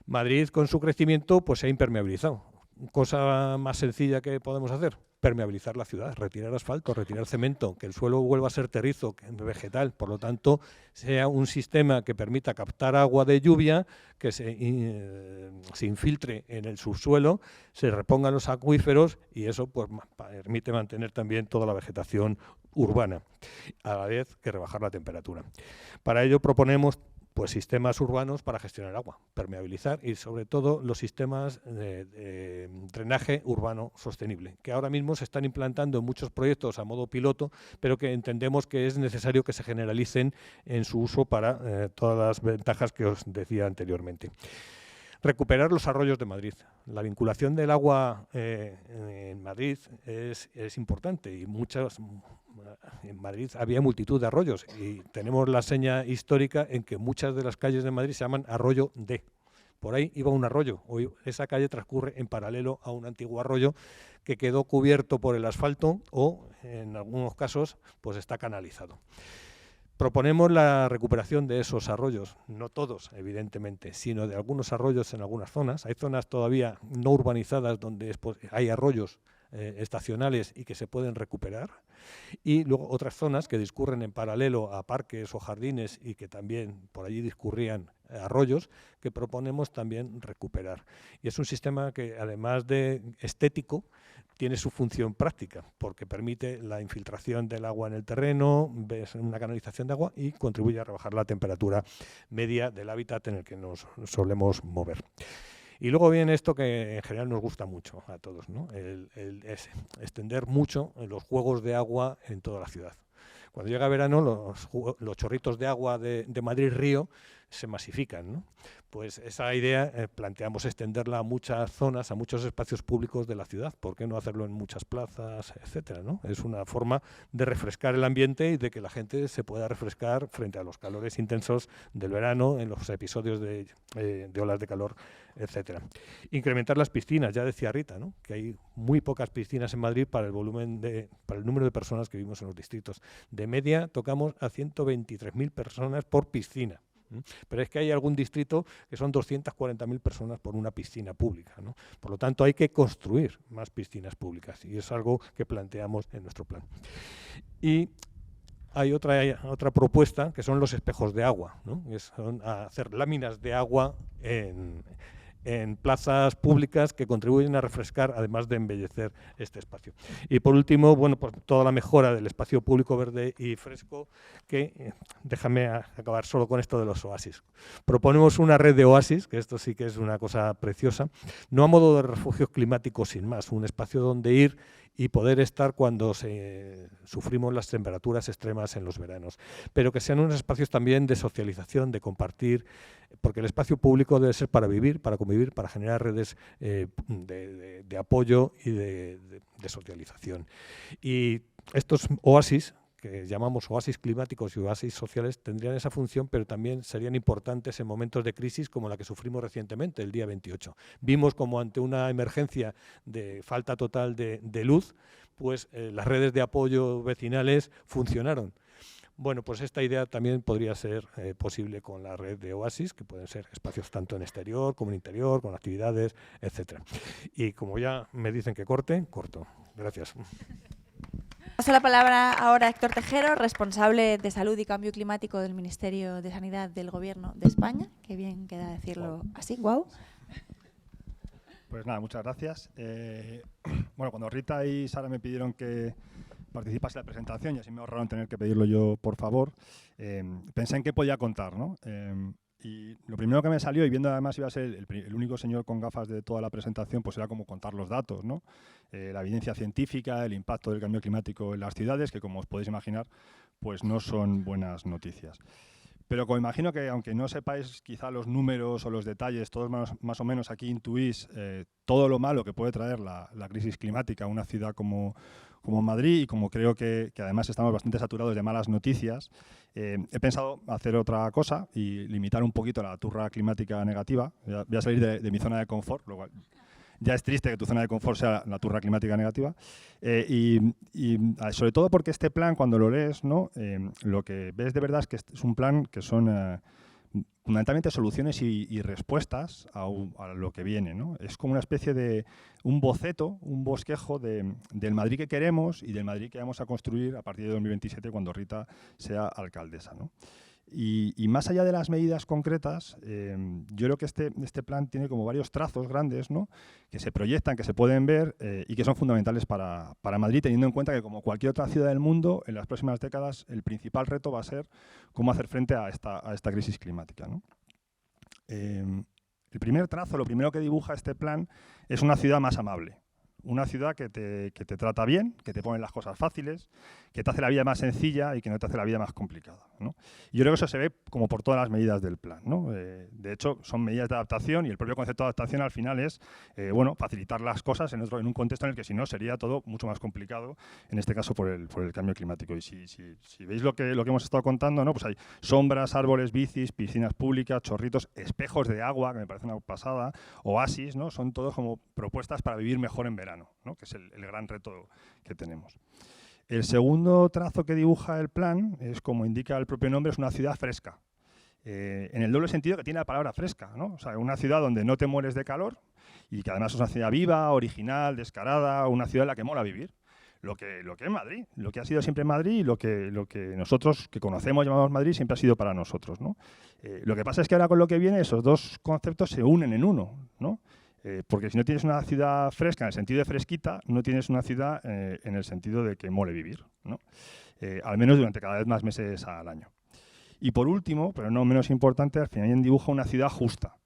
Madrid, con su crecimiento, pues se ha impermeabilizado. Cosa más sencilla que podemos hacer, permeabilizar la ciudad, retirar asfalto, retirar cemento, que el suelo vuelva a ser terrizo, vegetal, por lo tanto, sea un sistema que permita captar agua de lluvia, que se infiltre en el subsuelo, se repongan los acuíferos y eso pues permite mantener también toda la vegetación urbana, a la vez que rebajar la temperatura. Para ello proponemos pues sistemas urbanos para gestionar el agua, permeabilizar y sobre todo los sistemas de drenaje urbano sostenible, que ahora mismo se están implantando en muchos proyectos a modo piloto, pero que entendemos que es necesario que se generalicen en su uso para todas las ventajas que os decía anteriormente. Recuperar los arroyos de Madrid. La vinculación del agua en Madrid es importante y en Madrid había multitud de arroyos y tenemos la seña histórica en que muchas de las calles de Madrid se llaman Arroyo de. Por ahí iba un arroyo. Hoy esa calle transcurre en paralelo a un antiguo arroyo que quedó cubierto por el asfalto o, en algunos casos, pues está canalizado. Proponemos la recuperación de esos arroyos, no todos, evidentemente, sino de algunos arroyos en algunas zonas. Hay zonas todavía no urbanizadas donde hay arroyos estacionales y que se pueden recuperar. Y luego otras zonas que discurren en paralelo a parques o jardines y que también por allí discurrían arroyos, que proponemos también recuperar. Y es un sistema que, además de estético, tiene su función práctica, porque permite la infiltración del agua en el terreno, ves una canalización de agua y contribuye a rebajar la temperatura media del hábitat en el que nos solemos mover. Y luego viene esto que en general nos gusta mucho a todos, ¿no? Es extender mucho los juegos de agua en toda la ciudad. Cuando llega verano, los chorritos de agua de Madrid Río se masifican, ¿no? Pues esa idea planteamos extenderla a muchas zonas, a muchos espacios públicos de la ciudad. ¿Por qué no hacerlo en muchas plazas, etcétera, ¿no? Es una forma de refrescar el ambiente y de que la gente se pueda refrescar frente a los calores intensos del verano, en los episodios de olas de calor, etcétera. Incrementar las piscinas, ya decía Rita, ¿no? Que hay muy pocas piscinas en Madrid para el número de personas que vivimos en los distritos. De media tocamos a 123.000 personas por piscina. Pero es que hay algún distrito que son 240.000 personas por una piscina pública, ¿no? Por lo tanto, hay que construir más piscinas públicas y es algo que planteamos en nuestro plan. Y hay otra propuesta que son los espejos de agua, ¿no? Son hacer láminas de agua en plazas públicas que contribuyen a refrescar, además de embellecer este espacio. Y por último, bueno, pues toda la mejora del espacio público verde y fresco, que déjame acabar solo con esto de los oasis. Proponemos una red de oasis, que esto sí que es una cosa preciosa, no a modo de refugio climático sin más, un espacio donde ir y poder estar cuando sufrimos las temperaturas extremas en los veranos, pero que sean unos espacios también de socialización, de compartir, porque el espacio público debe ser para vivir, para convivir, para generar redes de apoyo y de socialización. Y estos oasis, que llamamos oasis climáticos y oasis sociales, tendrían esa función, pero también serían importantes en momentos de crisis como la que sufrimos recientemente, el día 28. Vimos como ante una emergencia de falta total de luz, pues las redes de apoyo vecinales funcionaron. Bueno, pues esta idea también podría ser posible con la red de oasis, que pueden ser espacios tanto en exterior como en interior, con actividades, etcétera. Y como ya me dicen que corte, corto. Gracias. Paso la palabra ahora a Héctor Tejero, responsable de Salud y Cambio Climático del Ministerio de Sanidad del Gobierno de España. Qué bien queda decirlo así, guau. Pues nada, muchas gracias. Bueno, cuando Rita y Sara me pidieron que participase en la presentación, y así me ahorraron tener que pedirlo yo, por favor, pensé en qué podía contar, ¿no? Y lo primero que me salió, y viendo además iba a ser el único señor con gafas de toda la presentación, pues era como contar los datos, ¿no? La evidencia científica, el impacto del cambio climático en las ciudades, que como os podéis imaginar, pues no son buenas noticias. Pero como imagino que, aunque no sepáis quizá los números o los detalles, todos más o menos aquí intuís todo lo malo que puede traer la crisis climática a una ciudad como Madrid, y como creo que además estamos bastante saturados de malas noticias, he pensado hacer otra cosa y limitar un poquito la turra climática negativa. Voy a salir de mi zona de confort, lo cual ya es triste que tu zona de confort sea la turra climática negativa. Y sobre todo porque este plan, cuando lo lees, ¿no? Lo que ves de verdad es que es un plan que son fundamentalmente soluciones y respuestas a lo que viene, ¿no? Es como una especie de un boceto, un bosquejo del Madrid que queremos y del Madrid que vamos a construir a partir de 2027, cuando Rita sea alcaldesa, ¿no? Y más allá de las medidas concretas, yo creo que este plan tiene como varios trazos grandes, ¿no? Que se proyectan, que se pueden ver y que son fundamentales para Madrid, teniendo en cuenta que, como cualquier otra ciudad del mundo, en las próximas décadas el principal reto va a ser cómo hacer frente a esta crisis climática, ¿no? El primer trazo, lo primero que dibuja este plan, es una ciudad más amable. Una ciudad que te trata bien, que te pone las cosas fáciles, que te hace la vida más sencilla y que no te hace la vida más complicada, ¿no? Y yo creo que eso se ve como por todas las medidas del plan, ¿no? De hecho, son medidas de adaptación, y el propio concepto de adaptación al final es bueno, facilitar las cosas en un contexto en el que, si no, sería todo mucho más complicado, en este caso por el cambio climático. Y si veis lo que hemos estado contando, ¿no? Pues hay sombras, árboles, bicis, piscinas públicas, chorritos, espejos de agua, que me parece una pasada, oasis, ¿no? Son todos como propuestas para vivir mejor en verano, ¿no? Que es el gran reto que tenemos. El segundo trazo que dibuja el plan es, como indica el propio nombre, es una ciudad fresca. En el doble sentido que tiene la palabra fresca, ¿no? O sea, una ciudad donde no te mueres de calor y que además es una ciudad viva, original, descarada, una ciudad en la que mola vivir. Lo que es Madrid, lo que ha sido siempre Madrid, y lo que nosotros que conocemos, llamamos Madrid, siempre ha sido para nosotros, ¿no? Lo que pasa es que ahora, con lo que viene, esos dos conceptos se unen en uno, ¿no? Porque si no tienes una ciudad fresca en el sentido de fresquita, no tienes una ciudad en el sentido de que mole vivir, ¿no? Al menos durante cada vez más meses al año. Y por último, pero no menos importante, al final dibuja una ciudad justa.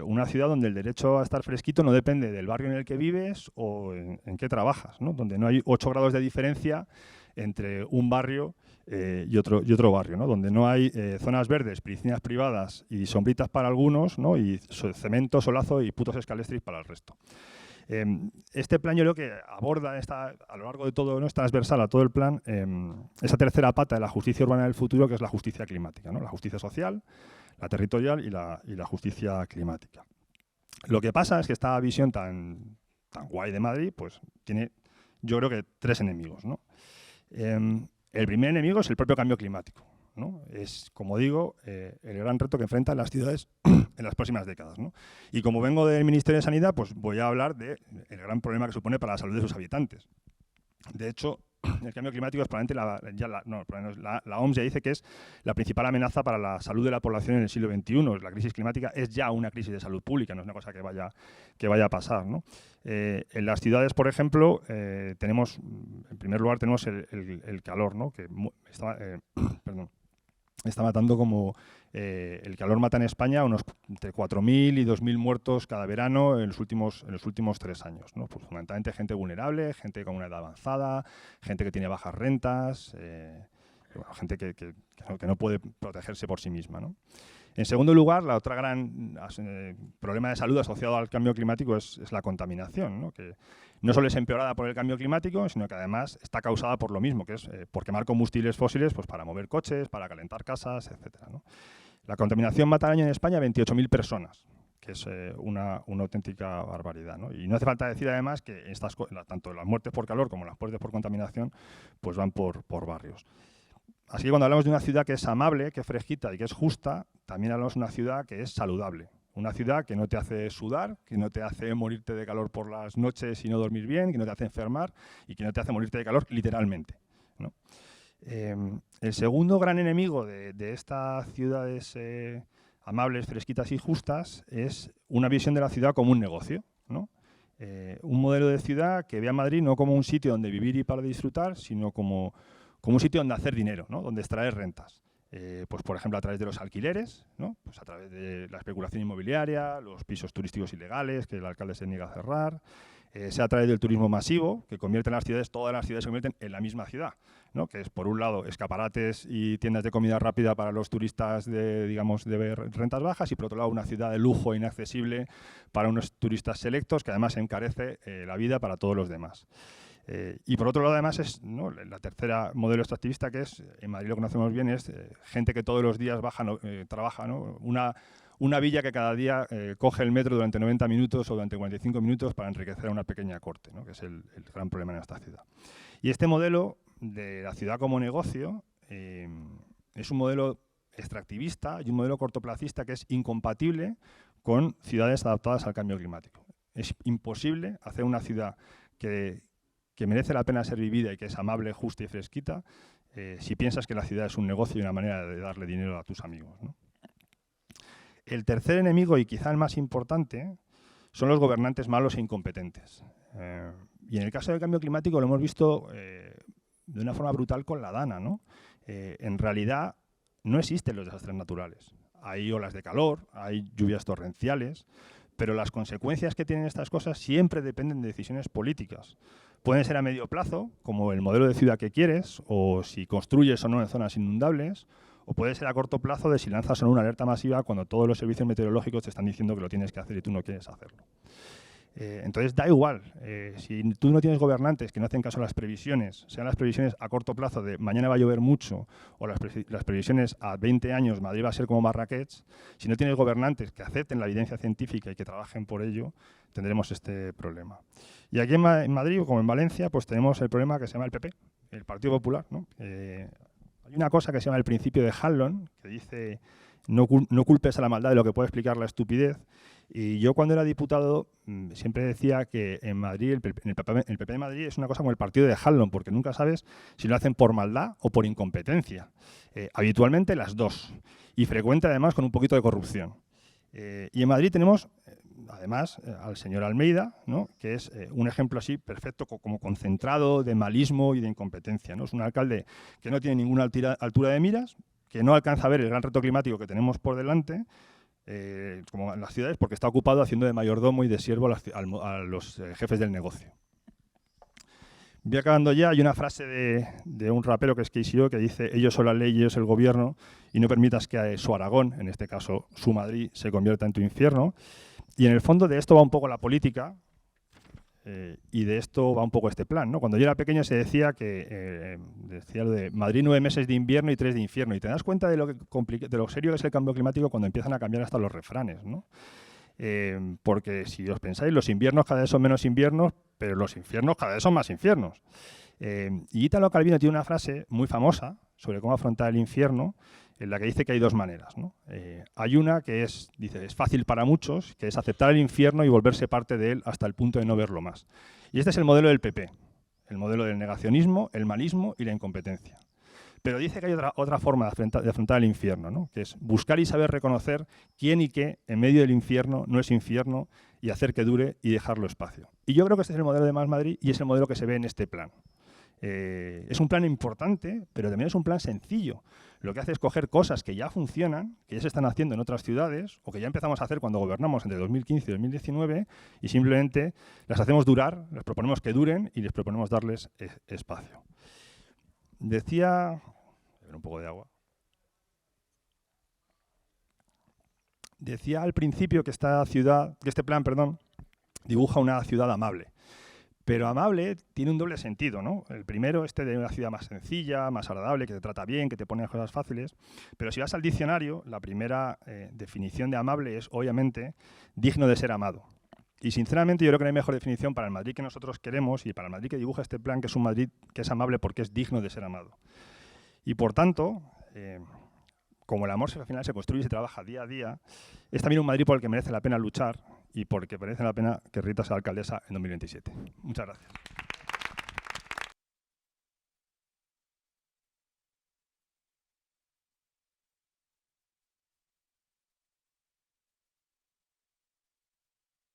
Una ciudad donde el derecho a estar fresquito no depende del barrio en el que vives o en qué trabajas, ¿no? Donde no hay 8 grados de diferencia entre un barrio y otro barrio, ¿no? Donde no hay zonas verdes, piscinas privadas y sombritas para algunos, ¿no? Y cemento, solazo y putos escalestris para el resto. Este plan yo creo que aborda a lo largo de todo, ¿no? Es transversal a todo el plan, esa tercera pata de la justicia urbana del futuro, que es la justicia climática, ¿no? La justicia social, la territorial y la justicia climática. Lo que pasa es que esta visión tan guay de Madrid pues tiene, yo creo que, 3 enemigos, ¿no? El primer enemigo es el propio cambio climático, ¿no? Es, como digo, el gran reto que enfrentan las ciudades en las próximas décadas, ¿no? Y como vengo del Ministerio de Sanidad, pues voy a hablar del gran problema que supone para la salud de sus habitantes. De hecho, el cambio climático es probablemente la OMS ya dice que es la principal amenaza para la salud de la población en el siglo XXI. La crisis climática es ya una crisis de salud pública, no es una cosa que vaya a pasar, ¿no? En las ciudades, por ejemplo, tenemos, en primer lugar, tenemos el calor, ¿no? Que está matando como el calor mata en España unos entre 4.000 y 2.000 muertos cada verano en los últimos 3 años, ¿no? Pues fundamentalmente gente vulnerable, gente con una edad avanzada, gente que tiene bajas rentas, bueno, gente que no puede protegerse por sí misma, ¿no? En segundo lugar, la otra gran problema de salud asociado al cambio climático es la contaminación, ¿no? Que no solo es empeorada por el cambio climático, sino que además está causada por lo mismo, que es por quemar combustibles fósiles pues, para mover coches, para calentar casas, etcétera, ¿no? La contaminación mata al año en España a 28.000 personas, que es una auténtica barbaridad, ¿no? Y no hace falta decir además que tanto las muertes por calor como las muertes por contaminación pues van por barrios. Así que cuando hablamos de una ciudad que es amable, que es fresquita y que es justa, también hablamos de una ciudad que es saludable. Una ciudad que no te hace sudar, que no te hace morirte de calor por las noches y no dormir bien, que no te hace enfermar y que no te hace morirte de calor literalmente, ¿no? El segundo gran enemigo de estas ciudades amables, fresquitas y justas es una visión de la ciudad como un negocio, ¿no? Un modelo de ciudad que ve a Madrid no como un sitio donde vivir y para disfrutar, sino como un sitio donde hacer dinero, ¿no? Donde extraer rentas. Pues por ejemplo a través de los alquileres, ¿no? Pues a través de la especulación inmobiliaria, los pisos turísticos ilegales que el alcalde se niega a cerrar, sea a través del turismo masivo, que convierte todas las ciudades se convierten en la misma ciudad, ¿no? Que es por un lado escaparates y tiendas de comida rápida para los turistas de rentas bajas y por otro lado una ciudad de lujo inaccesible para unos turistas selectos que además encarece la vida para todos los demás. Y por otro lado, además, es, ¿no? La tercera modelo extractivista que es, en Madrid lo conocemos bien, es gente que todos los días trabaja, ¿no? Una villa que cada día coge el metro durante 90 minutos o durante 45 minutos para enriquecer a una pequeña corte, ¿no? Que es el gran problema en esta ciudad. Y este modelo de la ciudad como negocio es un modelo extractivista y un modelo cortoplacista que es incompatible con ciudades adaptadas al cambio climático. Es imposible hacer una ciudad que merece la pena ser vivida y que es amable, justa y fresquita, si piensas que la ciudad es un negocio y una manera de darle dinero a tus amigos, ¿no? El tercer enemigo, y quizá el más importante, son los gobernantes malos e incompetentes. Y en el caso del cambio climático lo hemos visto de una forma brutal con la DANA, ¿no? En realidad no existen los desastres naturales. Hay olas de calor, hay lluvias torrenciales, pero las consecuencias que tienen estas cosas siempre dependen de decisiones políticas. Pueden ser a medio plazo, como el modelo de ciudad que quieres, o si construyes o no en zonas inundables, o puede ser a corto plazo de si lanzas o no una alerta masiva cuando todos los servicios meteorológicos te están diciendo que lo tienes que hacer y tú no quieres hacerlo. Entonces da igual, si tú no tienes gobernantes que no hacen caso a las previsiones, sean las previsiones a corto plazo de mañana va a llover mucho o las previsiones a 20 años Madrid va a ser como Marrakech, si no tienes gobernantes que acepten la evidencia científica y que trabajen por ello, tendremos este problema. Y aquí en Madrid, como en Valencia, pues tenemos el problema que se llama el PP, el Partido Popular, ¿no? Hay una cosa que se llama el principio de Hanlon, que dice no culpes a la maldad de lo que puede explicar la estupidez. Y yo cuando era diputado siempre decía que en Madrid, el PP de Madrid es una cosa como el partido de Hanlon, porque nunca sabes si lo hacen por maldad o por incompetencia. Habitualmente las dos. Y frecuente además con un poquito de corrupción. Y en Madrid tenemos además al señor Almeida, ¿no? Que es un ejemplo así perfecto, como concentrado de malismo y de incompetencia, ¿no? Es un alcalde que no tiene ninguna altura de miras, que no alcanza a ver el gran reto climático que tenemos por delante, como en las ciudades, porque está ocupado haciendo de mayordomo y de siervo a los jefes del negocio. Voy acabando ya. Hay una frase de un rapero que es KCO que dice: ellos son la ley y ellos el gobierno, y no permitas que su Aragón, en este caso su Madrid, se convierta en tu infierno. Y en el fondo de esto va un poco la política, y de esto va un poco este plan, ¿no? Cuando yo era pequeño se decía decía lo de Madrid 9 meses de invierno y 3 de infierno, y te das cuenta de lo serio que es el cambio climático cuando empiezan a cambiar hasta los refranes, ¿no? Porque si os pensáis, los inviernos cada vez son menos inviernos, pero los infiernos cada vez son más infiernos. Y Italo Calvino tiene una frase muy famosa sobre cómo afrontar el infierno, en la que dice que hay dos maneras, ¿no? Hay una que dice, es fácil para muchos, que es aceptar el infierno y volverse parte de él hasta el punto de no verlo más. Y este es el modelo del PP, el modelo del negacionismo, el malismo y la incompetencia. Pero dice que hay otra forma de afrontar el infierno, ¿no? Que es buscar y saber reconocer quién y qué en medio del infierno no es infierno, y hacer que dure y dejarlo espacio. Y yo creo que este es el modelo de Más Madrid y es el modelo que se ve en este plan. Es un plan importante, pero también es un plan sencillo. Lo que hace es coger cosas que ya funcionan, que ya se están haciendo en otras ciudades, o que ya empezamos a hacer cuando gobernamos entre 2015 y 2019, y simplemente las hacemos durar, les proponemos que duren y les proponemos darles espacio. Decía... Voy a beber un poco de agua. Decía al principio que este plan, dibuja una ciudad amable. Pero amable tiene un doble sentido, ¿no? El primero, de una ciudad más sencilla, más agradable, que te trata bien, que te pone cosas fáciles. Pero si vas al diccionario, la primera definición de amable es, obviamente, digno de ser amado. Y sinceramente yo creo que no hay mejor definición para el Madrid que nosotros queremos y para el Madrid que dibuja este plan, que es un Madrid que es amable porque es digno de ser amado. Y por tanto, como el amor al final se construye y se trabaja día a día, es también un Madrid por el que merece la pena luchar y porque merece la pena que Rita sea alcaldesa en 2027. Muchas gracias.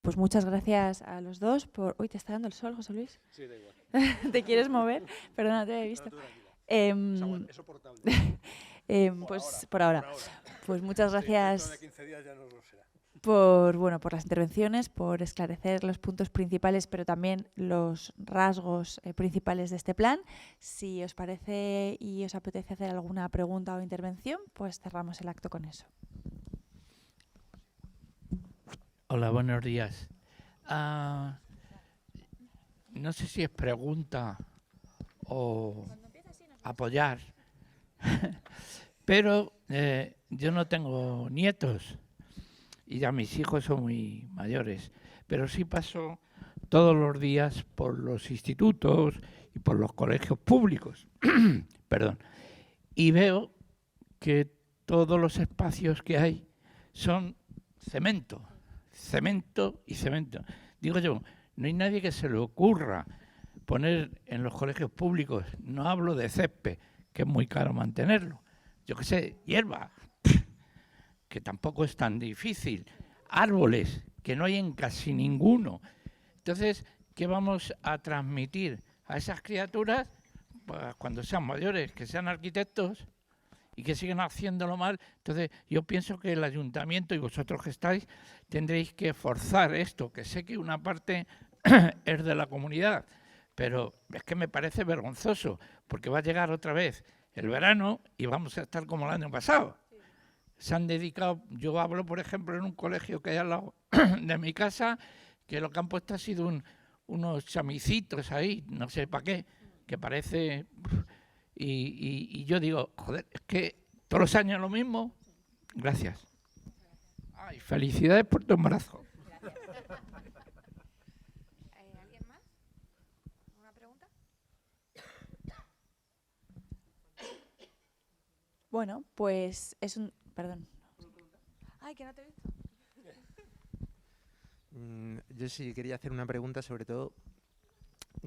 Pues muchas gracias a los dos por... Uy, ¿te está dando el sol, José Luis? Sí, da igual. ¿Te quieres mover? Perdona, no te había visto. Es soportable. Pues por ahora. Pues muchas gracias. Sí, dentro de 15 días ya no lo será. Por las intervenciones, por esclarecer los puntos principales, pero también los rasgos principales de este plan. Si os parece y os apetece hacer alguna pregunta o intervención, pues cerramos el acto con eso. Hola, buenos días. No sé si es pregunta o apoyar, pero yo no tengo nietos y ya mis hijos son muy mayores, pero sí paso todos los días por los institutos y por los colegios públicos, perdón, y veo que todos los espacios que hay son cemento y cemento. Digo yo, no hay nadie que se le ocurra poner en los colegios públicos, no hablo de césped, que es muy caro mantenerlo, yo qué sé, hierba, que tampoco es tan difícil, árboles, que no hay en casi ninguno. Entonces, ¿qué vamos a transmitir a esas criaturas? Pues cuando sean mayores, que sean arquitectos y que sigan haciéndolo mal. Entonces, yo pienso que el ayuntamiento y vosotros que estáis tendréis que forzar esto, que sé que una parte es de la comunidad, pero es que me parece vergonzoso, porque va a llegar otra vez el verano y vamos a estar como el año pasado. Se han dedicado, yo hablo por ejemplo en un colegio que hay al lado de mi casa, que lo que han puesto ha sido unos chamicitos ahí, no sé para qué, que parece... Y yo digo, joder, es que todos los años lo mismo. Gracias. Ay, felicidades por tu embarazo. ¿Alguien más? ¿Una pregunta? Bueno, pues es un... Perdón. Ay, que no te he visto. Yo sí quería hacer una pregunta, sobre todo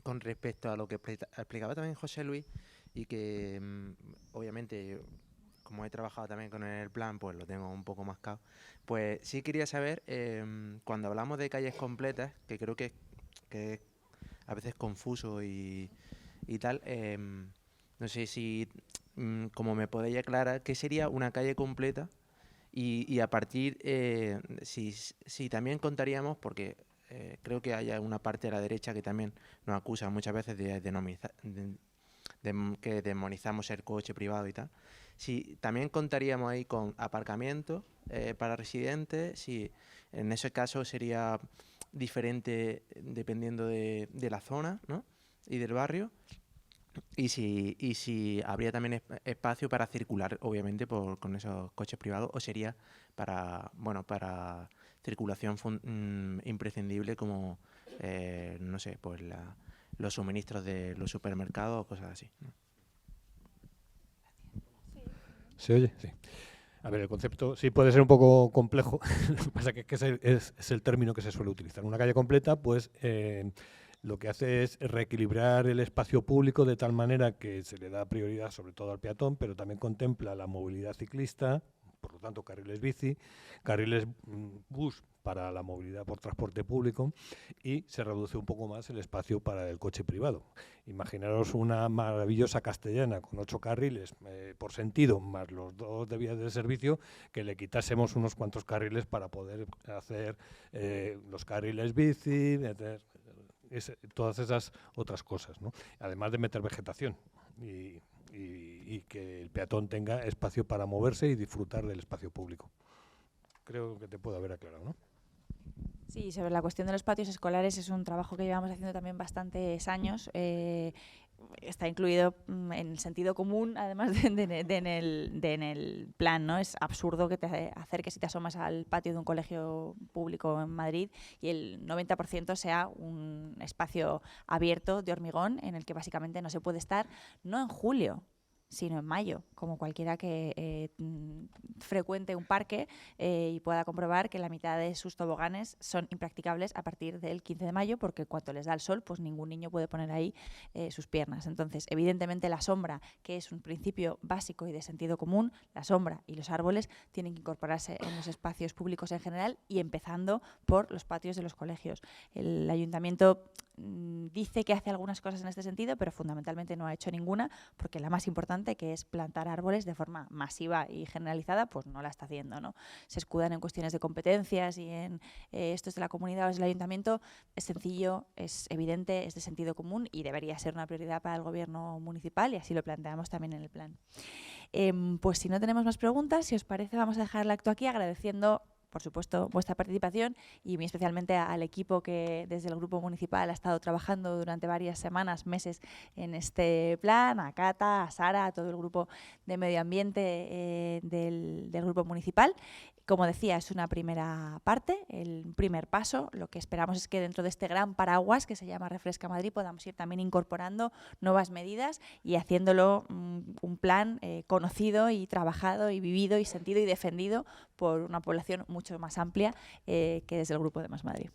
con respecto a lo que explicaba también José Luis, y que obviamente como he trabajado también con el plan, pues lo tengo un poco mascado. Pues sí quería saber, cuando hablamos de calles completas, que creo que es a veces confuso y tal, no sé si como me podéis aclarar, ¿qué sería una calle completa? Y a partir, si también contaríamos, porque creo que haya una parte de la derecha que también nos acusa muchas veces que demonizamos el coche privado y tal. Si también contaríamos ahí con aparcamiento para residentes, si en ese caso sería diferente dependiendo de la zona, ¿no? Y del barrio, y si habría también espacio para circular, obviamente, con esos coches privados, o sería para circulación imprescindible como, no sé, pues los suministros de los supermercados o cosas así, ¿no? ¿Se oye? Sí. A ver, el concepto sí puede ser un poco complejo, lo que pasa es que es el término que se suele utilizar. Una calle completa, pues lo que hace es reequilibrar el espacio público de tal manera que se le da prioridad sobre todo al peatón, pero también contempla la movilidad ciclista, por lo tanto carriles bici, carriles bus para la movilidad por transporte público, y se reduce un poco más el espacio para el coche privado. Imaginaros una maravillosa Castellana con 8 carriles por sentido, más los 2 de vías de servicio, que le quitásemos unos cuantos carriles para poder hacer los carriles bici, todas esas otras cosas, ¿no? Además de meter vegetación y que el peatón tenga espacio para moverse y disfrutar del espacio público. Creo que te puedo haber aclarado, ¿no? Sí, sobre la cuestión de los patios escolares es un trabajo que llevamos haciendo también bastantes años. Está incluido en el sentido común, además en el plan, ¿no? Es absurdo que te acerques y te asomas al patio de un colegio público en Madrid y el 90% sea un espacio abierto de hormigón en el que básicamente no se puede estar, no en julio, sino en mayo, como cualquiera que frecuente un parque y pueda comprobar que la mitad de sus toboganes son impracticables a partir del 15 de mayo, porque cuando les da el sol, pues ningún niño puede poner ahí sus piernas. Entonces, evidentemente, la sombra, que es un principio básico y de sentido común, la sombra y los árboles tienen que incorporarse en los espacios públicos en general y empezando por los patios de los colegios. El ayuntamiento dice que hace algunas cosas en este sentido, pero fundamentalmente no ha hecho ninguna, porque la más importante, que es plantar árboles de forma masiva y generalizada, pues no la está haciendo, ¿no? Se escudan en cuestiones de competencias y en esto es de la comunidad o es del ayuntamiento. Es sencillo, es evidente, es de sentido común y debería ser una prioridad para el gobierno municipal, y así lo planteamos también en el plan. Pues si no tenemos más preguntas, si os parece, vamos a dejar el acto aquí agradeciendo, por supuesto, vuestra participación y muy especialmente al equipo que desde el Grupo Municipal ha estado trabajando durante varias semanas, meses en este plan, a Cata, a Sara, a todo el grupo de medio ambiente del Grupo Municipal. Como decía, es una primera parte, el primer paso. Lo que esperamos es que dentro de este gran paraguas que se llama Refresca Madrid podamos ir también incorporando nuevas medidas y haciéndolo un plan conocido y trabajado y vivido y sentido y defendido por una población mucho más amplia que desde el Grupo de Más Madrid.